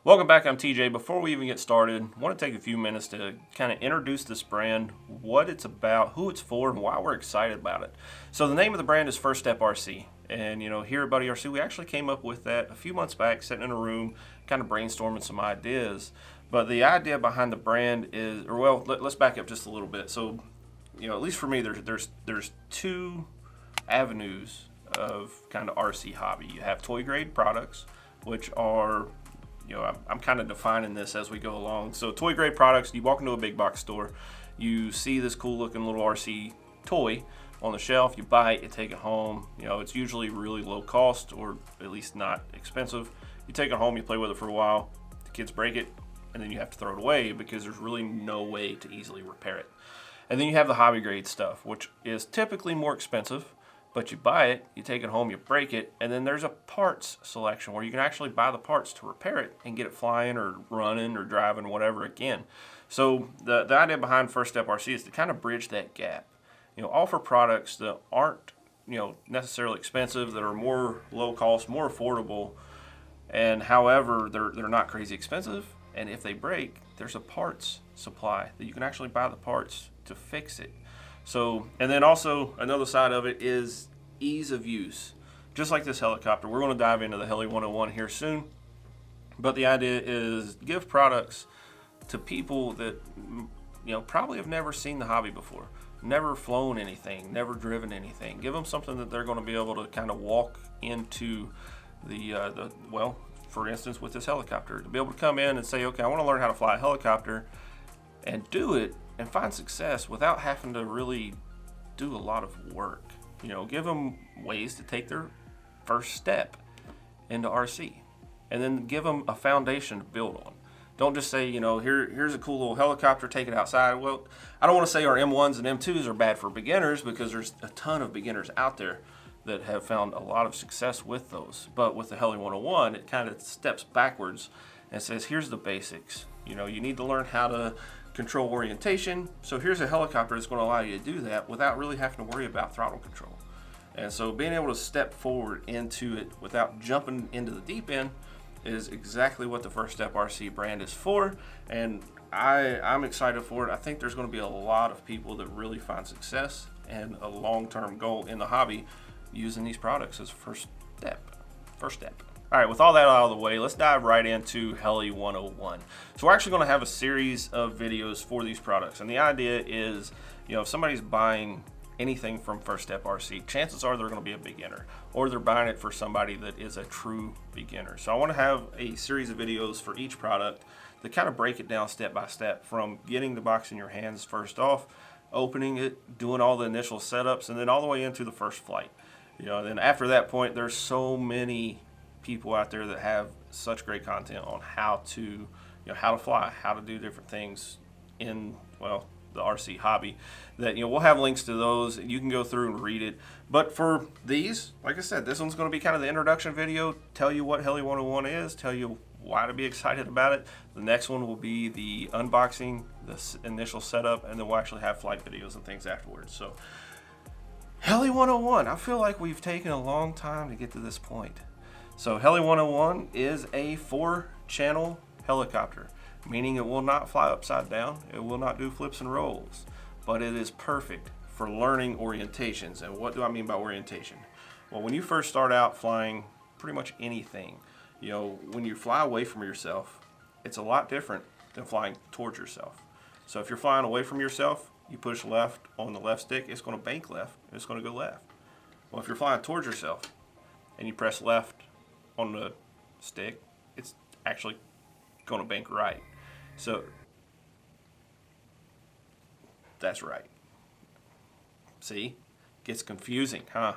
Welcome back, I'm TJ. Before we even get started, I want to take a few minutes to kind of introduce this brand, what it's about, who it's for, and why we're excited about it. So the name of the brand is First Step RC. And here at Buddy RC, we actually came up with that a few months back, sitting in a room, kind of brainstorming some ideas. But the idea behind the brand is, let's back up just a little bit. So, at least for me, there's two avenues of kind of RC hobby. You have toy grade products, which are I'm kind of defining this as we go along. So toy grade products, you walk into a big box store, you see this cool looking little RC toy on the shelf, you buy it, you take it home. It's usually really low cost, or at least not expensive. You take it home, you play with it for a while, the kids break it, and then you have to throw it away because there's really no way to easily repair it. And then you have the hobby grade stuff, which is typically more expensive. But you buy it, you take it home, you break it, and then there's a parts selection where you can actually buy the parts to repair it and get it flying or running or driving, whatever again. So the idea behind First Step RC is to kind of bridge that gap. Offer products that aren't necessarily expensive, that are more low cost, more affordable, and however they're not crazy expensive. And if they break, there's a parts supply that you can actually buy the parts to fix it. So, and then also another side of it is ease of use. Just like this helicopter, we're going to dive into the Heli 101 here soon. But the idea is give products to people that probably have never seen the hobby before, never flown anything, never driven anything. Give them something that they're going to be able to kind of walk into for instance, with this helicopter, to be able to come in and say, okay, I want to learn how to fly a helicopter, and do it and find success without having to really do a lot of work. Give them ways to take their first step into RC, and then give them a foundation to build on. Don't just say, here's a cool little helicopter, take it outside. Well, I don't want to say our M1s and M2s are bad for beginners, because there's a ton of beginners out there that have found a lot of success with those. But with the Heli 101, it kind of steps backwards and says, here's the basics. You need to learn how to control orientation. So here's a helicopter that's going to allow you to do that without really having to worry about throttle control. And so being able to step forward into it without jumping into the deep end is exactly what the First Step RC brand is for. And I'm excited for it. I think there's going to be a lot of people that really find success and a long-term goal in the hobby using these products as first step. All right, with all that out of the way, let's dive right into Heli 101. So we're actually going to have a series of videos for these products. And the idea is, if somebody's buying anything from First Step RC, chances are they're going to be a beginner, or they're buying it for somebody that is a true beginner. So I want to have a series of videos for each product that kind of break it down step by step, from getting the box in your hands first off, opening it, doing all the initial setups, and then all the way into the first flight. Then after that point, there's so many people out there that have such great content on how to fly, how to do different things in the RC hobby, that we'll have links to those. You can go through and read it. But for these, like I said, this one's going to be kind of the introduction video, tell you what Heli 101 is, tell you why to be excited about it. The next one will be the unboxing, the initial setup, and then we'll actually have flight videos and things afterwards. So Heli 101, I feel like we've taken a long time to get to this point. So Heli 101 is a 4-channel helicopter, meaning it will not fly upside down, it will not do flips and rolls, but it is perfect for learning orientations. And what do I mean by orientation? Well, when you first start out flying pretty much anything, when you fly away from yourself, it's a lot different than flying towards yourself. So if you're flying away from yourself, you push left on the left stick, it's going to bank left, it's going to go left. Well, if you're flying towards yourself and you press left on the stick, it's actually going to bank right. So that's right. See? Gets confusing, huh?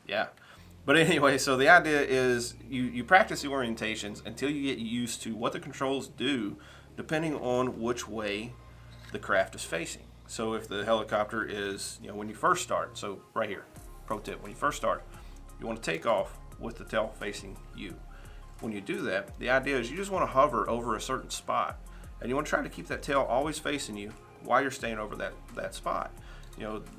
Yeah. But anyway, so the idea is you practice the orientations until you get used to what the controls do depending on which way the craft is facing. So if the helicopter is, when you first start, so right here, pro tip, when you first start, you want to take off with the tail facing you. When you do that, the idea is you just want to hover over a certain spot, and you want to try to keep that tail always facing you while you're staying over that spot.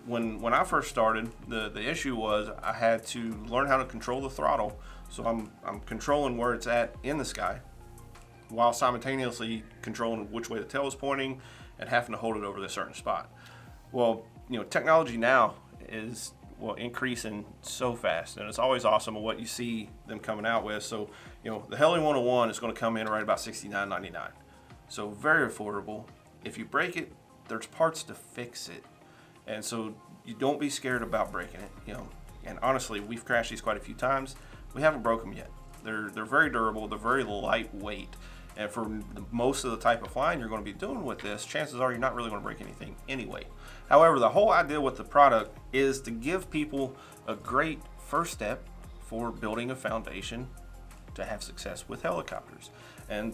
When I first started, the issue was I had to learn how to control the throttle. So I'm controlling where it's at in the sky, while simultaneously controlling which way the tail is pointing and having to hold it over this certain spot. Well, technology now is increasing so fast, and it's always awesome of what you see them coming out with. So, the Heli 101 is going to come in right about $69.99. So very affordable. If you break it, there's parts to fix it, and so you don't be scared about breaking it. And honestly, we've crashed these quite a few times. We haven't broke them yet. They're very durable. They're very lightweight. And for most of the type of flying you're going to be doing with this, chances are you're not really going to break anything anyway. However, the whole idea with the product is to give people a great first step for building a foundation to have success with helicopters. And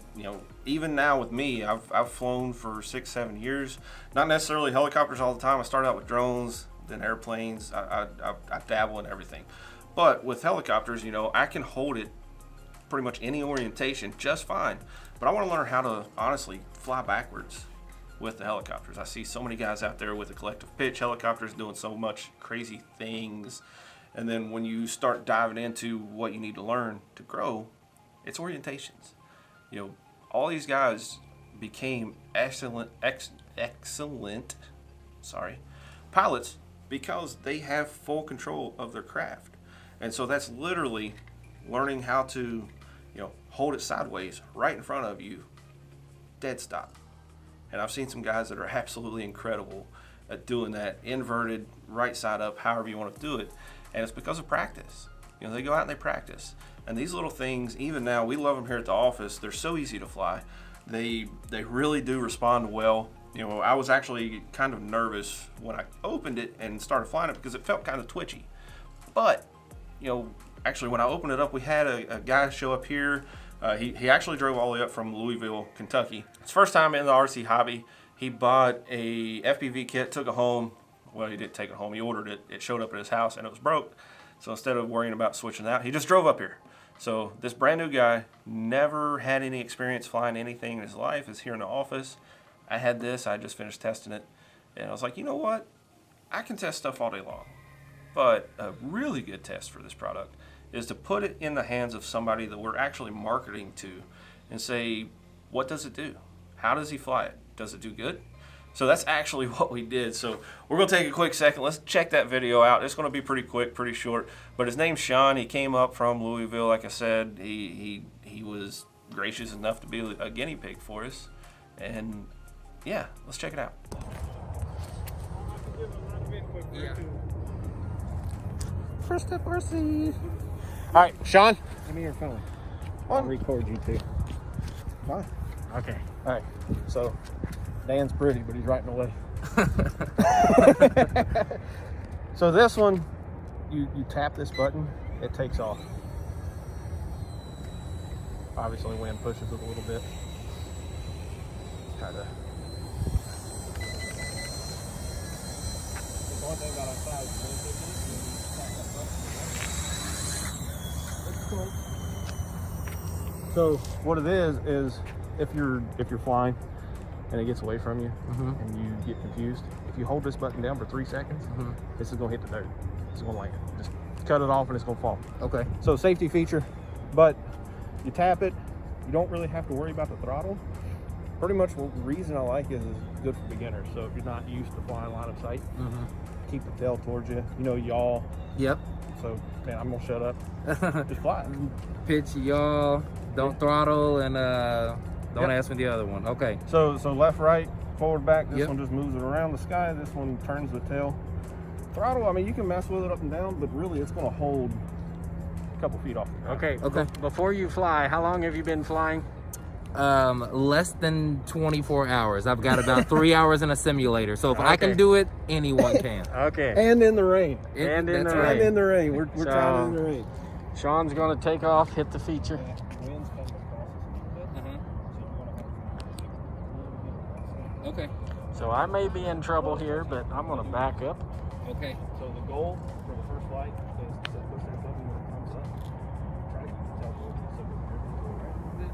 even now with me, I've flown for 6-7 years. Not necessarily helicopters all the time. I started out with drones, then airplanes. I dabble in everything. But with helicopters, I can hold it pretty much any orientation just fine. But I want to learn how to honestly fly backwards with the helicopters. I see so many guys out there with the collective pitch helicopters doing so much crazy things. And then when you start diving into what you need to learn to grow, it's orientations. All these guys became excellent pilots because they have full control of their craft. And so that's literally learning how to hold it sideways right in front of you, dead stop. And I've seen some guys that are absolutely incredible at doing that, inverted, right side up, however you want to do it. And it's because of practice. They go out and they practice. And these little things, even now, we love them here at the office. They're so easy to fly. They really do respond well. I was actually kind of nervous when I opened it and started flying it because it felt kind of twitchy. But, actually when I opened it up, we had a guy show up here. He actually drove all the way up from Louisville, Kentucky. His first time in the RC hobby. He bought a FPV kit, took it home. Well, he didn't take it home. He ordered it. It showed up at his house and it was broke. So instead of worrying about switching that, he just drove up here. So this brand new guy, never had any experience flying anything in his life, is here in the office. I had this. I just finished testing it. And I was like, you know what? I can test stuff all day long. But a really good test for this product is to put it in the hands of somebody that we're actually marketing to and say, what does it do? How does he fly it? Does it do good? So that's actually what we did. So we're going to take a quick second. Let's check that video out. It's going to be pretty quick, pretty short. But his name's Shaun. He came up from Louisville, like I said. He was gracious enough to be a guinea pig for us. And yeah, let's check it out. Yeah. First step RC. All right, Shaun. Give me your phone. I'll record you too. Fine. Okay. All right. So Dan's pretty, but he's right in the way. So this one, you tap this button, it takes off. Obviously, wind pushes it a little bit. Try to. The one thing about outside is So what it is if you're flying and it gets away from you and you get confused, if you hold this button down for 3 seconds, this is gonna hit the dirt. It's gonna land. Just cut it off and it's gonna fall. okay. So safety feature, but you tap it. You don't really have to worry about the throttle. Pretty much the reason I like it is it's good for beginners. So if you're not used to flying line of sight, keep the tail towards you. Yaw. Yep. So man, I'm gonna shut up. Just fly. Pitch, yaw, don't throttle, and don't ask me the other one. Okay. So left, right, forward, back. This one just moves it around the sky. This one turns the tail. Throttle, I mean, you can mess with it up and down, but really it's gonna hold a couple feet off the ground. Okay. Before you fly, how long have you been flying? Less than 24 hours. I've got about 3 hours in a simulator. So if I can do it, anyone can. Okay. And in the rain. And in the And rain. in the rain. We're trying in the rain. Shaun's going to take off, hit the feature. Wind's coming across us a little bit. So Okay. So I may be in trouble here, but I'm going to back up. Okay. So the goal for the first flight is to push that button when it comes up. Try to keep the tail forward so that everything goes right with it.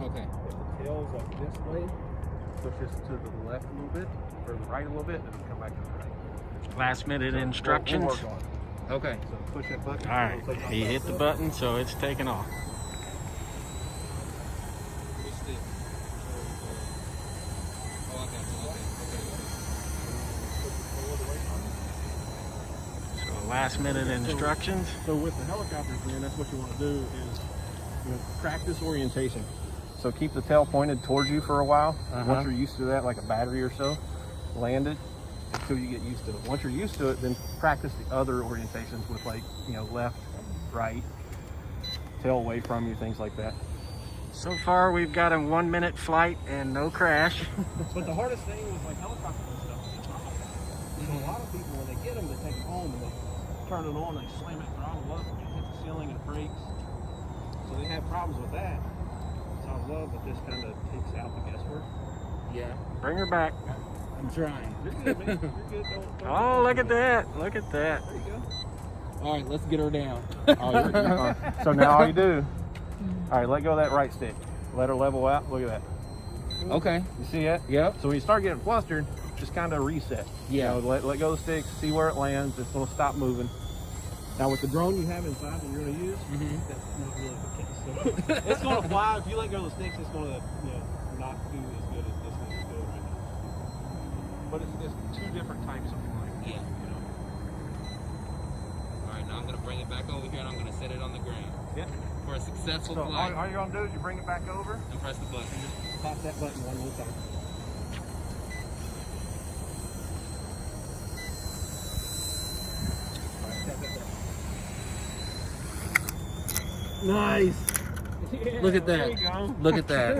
Okay. If the tail's like this way, push this to the left a little bit, or the right a little bit, and then come back to the right. Last minute instructions. We'll work on it. Okay. So push that button. All right. it'll take off He like hit the this. button, so it's taking off. stick. Oh, I got you. Okay. So last minute instructions. So with the helicopters, man, that's what you want to do is practice orientation. So keep the tail pointed towards you for a while. Once you're used to that, like a battery or so, land it until you get used to it. Once you're used to it, then practice the other orientations with like, left, right, tail away from you, things like that. So far we've got a 1 minute flight and no crash. But the hardest thing was like helicopters and stuff. So a lot of people, when they get them, they take them home and they turn it on, they slam that throttle up, and it hits the ceiling and it breaks. So they have problems with that. So I love that this kind of takes out the guesswork. Yeah. Bring her back. I'm trying. You're good, man. You're good. Don't Oh, look at that. Look at that. There you go. All right, let's get her down. Oh, you're fine. So now all you do, all right, let go of that right stick. Let her level out. Look at that. Okay. You see that? Yep. So when you start getting flustered, just kind of reset. Yeah. Let go of the sticks, see where it lands. It's going to stop moving. Now with the drone you have inside that you're going to use, that's not really the case. So it's going to fly. If you let go of the sticks, it's going to not do as good as this is doing right now. But it's two different types of flying. Yeah. All right, now I'm going to bring it back over here and I'm going to set it on the ground. Yep. For a successful So flight. all you're going to do is you bring it back over And press the button. and just pop that button one more time. Nice. Yeah, Look at there that. you go. Look at that.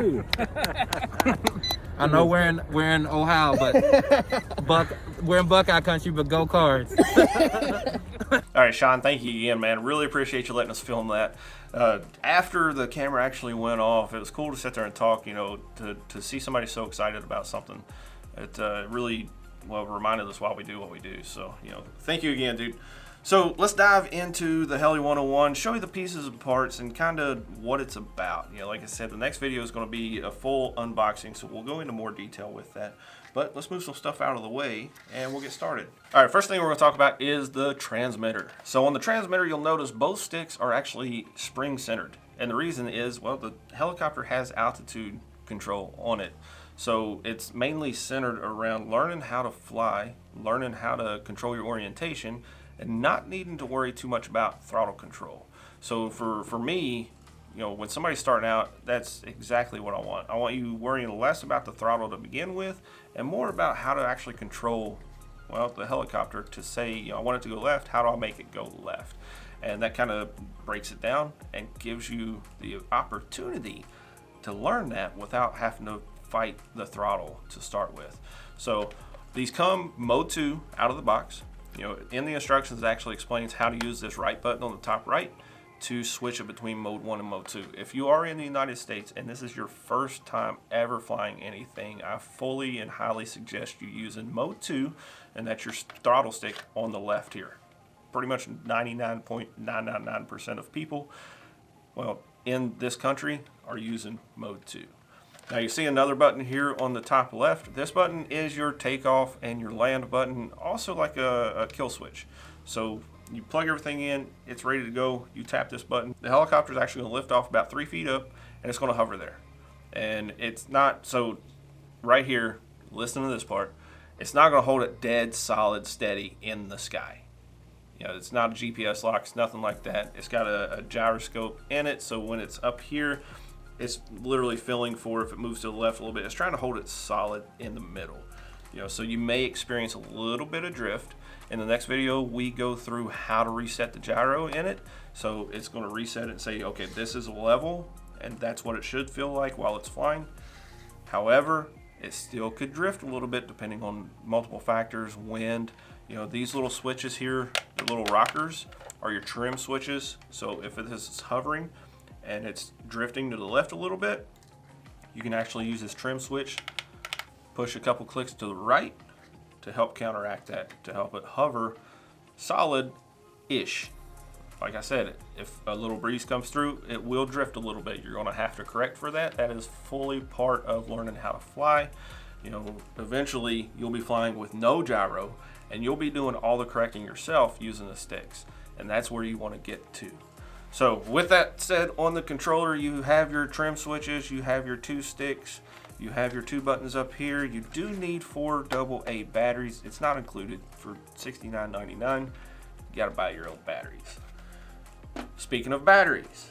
I know we're in Ohio, but we're in Buckeye country, but go Cards. All right, Shaun, thank you again, man. Really appreciate you letting us film that. After the camera actually went off, it was cool to sit there and talk, to see somebody so excited about something. It really, reminded us why we do what we do. So, thank you again, dude. So let's dive into the Heli 101, show you the pieces and parts and kind of what it's about. Like I said, the next video is going to be a full unboxing, so we'll go into more detail with that. But let's move some stuff out of the way and we'll get started. All right, first thing we're going to talk about is the transmitter. So on the transmitter, you'll notice both sticks are actually spring-centered. And the reason is, the helicopter has altitude control on it. So it's mainly centered around learning how to fly, learning how to control your orientation, and not needing to worry too much about throttle control. So for me, when somebody's starting out, that's exactly what I want. I want you worrying less about the throttle to begin with and more about how to actually control, the helicopter to say, I want it to go left, how do I make it go left? And that kind of breaks it down and gives you the opportunity to learn that without having to fight the throttle to start with. So these come mode 2 out of the box. In the instructions it actually explains how to use this right button on the top right to switch it between mode 1 and mode 2. If you are in the United States and this is your first time ever flying anything, I fully and highly suggest you using mode 2, and that's your throttle stick on the left here. Pretty much 99.999% of people, in this country are using mode 2. Now you see another button here on the top left. This button is your takeoff and your land button, also like a kill switch. So you plug everything in, it's ready to go, you tap this button. The helicopter is actually going to lift off about 3 feet up and it's going to hover there. And it's not, so right here, listen to this part, it's not going to hold it dead, solid, steady in the sky. It's not a GPS lock, it's nothing like that. It's got a gyroscope in it, so when it's up here, it's literally feeling for if it moves to the left a little bit. It's trying to hold it solid in the middle. So you may experience a little bit of drift. In the next video, we go through how to reset the gyro in it. So it's going to reset it and say, okay, this is level, and that's what it should feel like while it's flying. However, it still could drift a little bit depending on multiple factors, wind. These little switches here, the little rockers, are your trim switches. So if it is hovering and it's drifting to the left a little bit, you can actually use this trim switch, push a couple clicks to the right to help counteract that, to help it hover solid-ish. Like I said, if a little breeze comes through, it will drift a little bit. You're going to have to correct for that. That is fully part of learning how to fly. Eventually you'll be flying with no gyro and you'll be doing all the correcting yourself using the sticks. And that's where you want to get to. So with that said, on the controller, you have your trim switches, you have your 2 sticks, you have your 2 buttons up here. You do need 4 AA batteries. It's not included for $69.99. You gotta buy your own batteries. Speaking of batteries,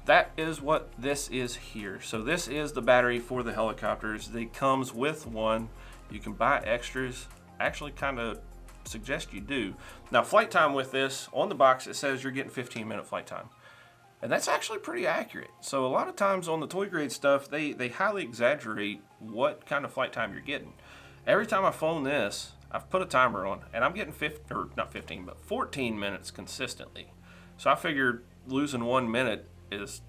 that is what this is here. So this is the battery for the helicopters. It comes with one. You can buy extras. Actually kind of suggest you do. Now flight time with this, on the box it says you're getting 15-minute flight time. And that's actually pretty accurate. So a lot of times on the toy grade stuff, they highly exaggerate what kind of flight time you're getting. Every time I phone this, I've put a timer on, and I'm getting 14 minutes consistently. So I figured losing 1 minute is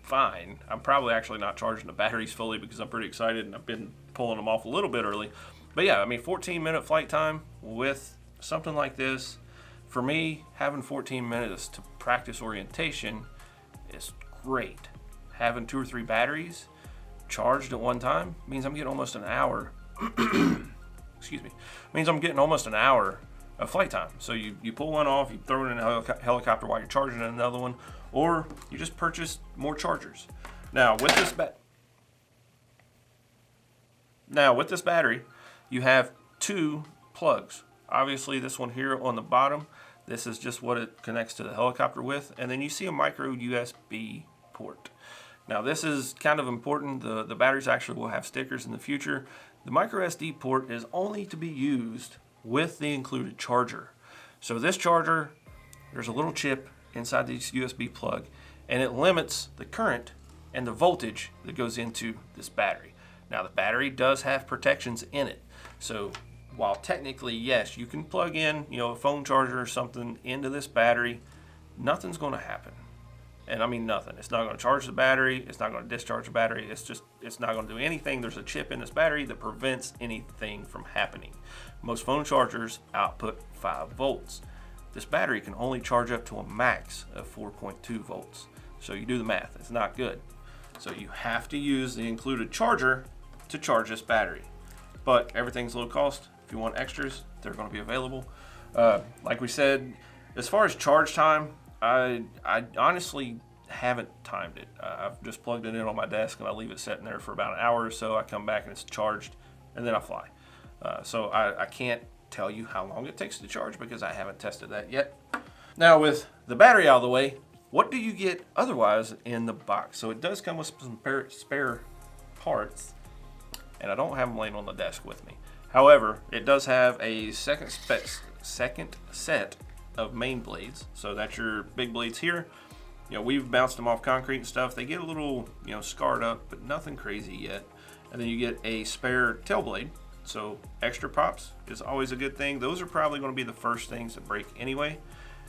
fine. I'm probably actually not charging the batteries fully because I'm pretty excited and I've been pulling them off a little bit early. But yeah, I mean, 14-minute flight time with something like this, for me, having 14 minutes to practice orientation is great. Having 2 or 3 batteries charged at one time means I'm getting almost an hour. Excuse me. Means I'm getting almost an hour of flight time. So you pull one off, you throw it in a helicopter while you're charging another one, or you just purchase more chargers. Now with this battery, you have 2 plugs. Obviously this one here on the bottom, this is just what it connects to the helicopter with, and then you see a micro USB port. Now this is kind of important. The batteries actually will have stickers in the future. The micro SD port is only to be used with the included charger. So this charger, there's a little chip inside this USB plug, and it limits the current and the voltage that goes into this battery. Now the battery does have protections in it. So while technically, yes, you can plug in, a phone charger or something into this battery, nothing's going to happen. And I mean nothing. It's not going to charge the battery. It's not going to discharge the battery. It's not going to do anything. There's a chip in this battery that prevents anything from happening. Most phone chargers output 5 volts. This battery can only charge up to a max of 4.2 volts. So you do the math. It's not good. So you have to use the included charger to charge this battery. But everything's low cost. If you want extras, they're going to be available. Like we said, as far as charge time, I honestly haven't timed it. I've just plugged it in on my desk and I leave it sitting there for about an hour or so. I come back and it's charged, and then I fly. So I can't tell you how long it takes to charge because I haven't tested that yet. Now with the battery out of the way, what do you get otherwise in the box? So it does come with some spare parts, and I don't have them laying on the desk with me. However, it does have a second set of main blades. So that's your big blades here. We've bounced them off concrete and stuff. They get a little, scarred up, but nothing crazy yet. And then you get a spare tail blade. So extra pops is always a good thing. Those are probably going to be the first things that break anyway.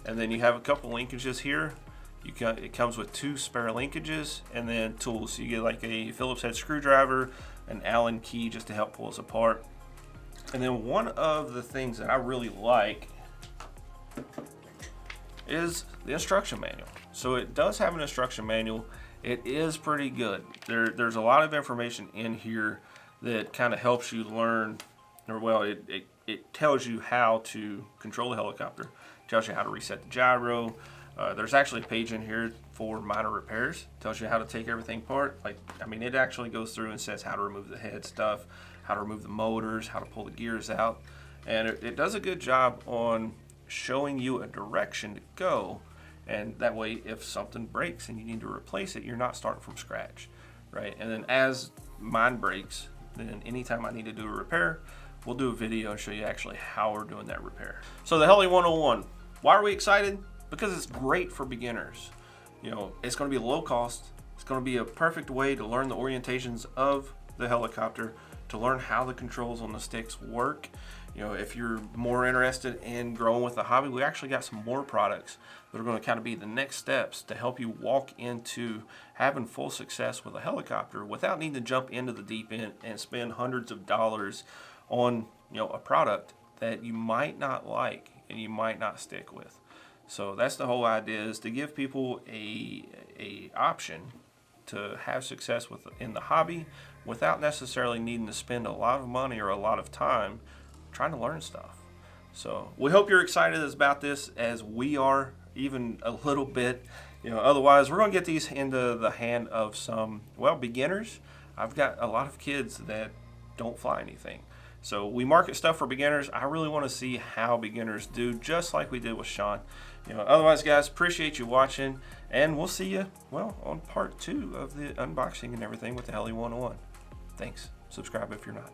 And then you have a couple linkages here. It comes with 2 spare linkages and then tools. So you get like a Phillips head screwdriver, an Allen key just to help pull us apart. And then one of the things that I really like is the instruction manual. So it does have an instruction manual. It is pretty good. There's a lot of information in here that kind of helps you learn, or well, it tells you how to control the helicopter, tells you how to reset the gyro. There's actually a page in here for minor repairs. Tells you how to take everything apart. It actually goes through and says how to remove the head stuff, how to remove the motors, how to pull the gears out. And it does a good job on showing you a direction to go. And that way, if something breaks and you need to replace it, you're not starting from scratch, right? And then as mine breaks, then anytime I need to do a repair, we'll do a video and show you actually how we're doing that repair. So the Heli 101, why are we excited? Because it's great for beginners. It's going to be low cost. It's going to be a perfect way to learn the orientations of the helicopter, to learn how the controls on the sticks work. If you're more interested in growing with the hobby, we actually got some more products that are going to kind of be the next steps to help you walk into having full success with a helicopter without needing to jump into the deep end and spend hundreds of dollars on a product that you might not like and you might not stick with. So that's the whole idea, is to give people a option to have success in the hobby without necessarily needing to spend a lot of money or a lot of time trying to learn stuff. So we hope you're excited about this as we are. even a little bit. Otherwise we're going to get these into the hand of some, well, beginners. I've got a lot of kids that don't fly anything. So we market stuff for beginners. I really want to see how beginners do, just like we did with Shaun. Otherwise, guys, appreciate you watching, and we'll see you, well, on part 2 of the unboxing and everything with the Heli 101. Thanks. Subscribe if you're not.